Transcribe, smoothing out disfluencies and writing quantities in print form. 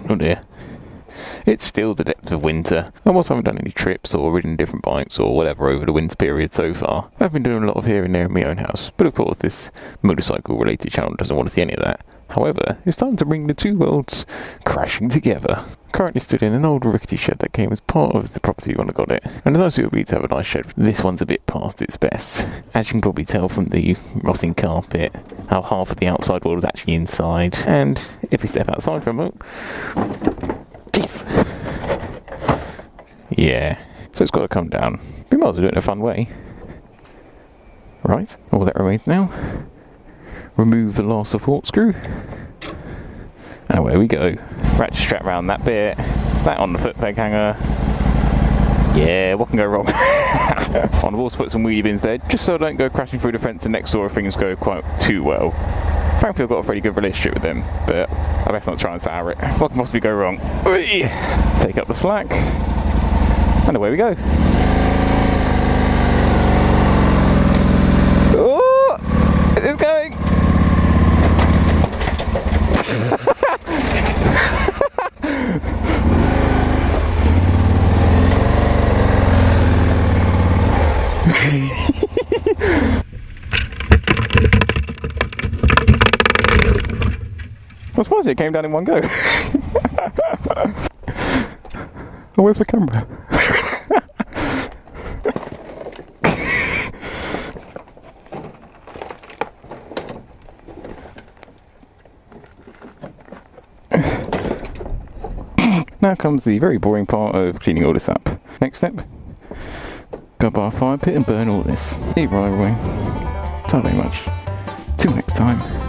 Oh dear. It's still the depth of winter, and whilst I haven't done any trips or ridden different bikes or whatever over the winter period so far, I've been doing a lot of here and there in my own house. But of course this motorcycle related channel doesn't want to see any of that. However, it's time to bring the two worlds crashing together. Currently stood in an old rickety shed that came as part of the property when I got it, and the nice it would be to have a nice shed. This one's a bit past its best. As you can probably tell from the rotting carpet, how half of the outside world is actually inside, and if we step outside for a moment... Jeez! Yeah, so it's got to come down. We might as well do it in a fun way. Right, all that remains now. Remove the last support screw. And away we go. Ratchet strap around that bit. That on the foot peg hanger. Yeah, what can go wrong? On the walls, put some wheelie bins there, just so I don't go crashing through the fence and next door if things go quite too well. Frankly, I've got a pretty good relationship with them, but I best not try and sour it. What can possibly go wrong? Take up the slack. And away we go. Oh! It's going! I was surprised it came down in one go. Oh, where's my camera? Now comes the very boring part of cleaning all this up. Next step, go by a fire pit and burn all this. Eat right away. Not very much. Till next time.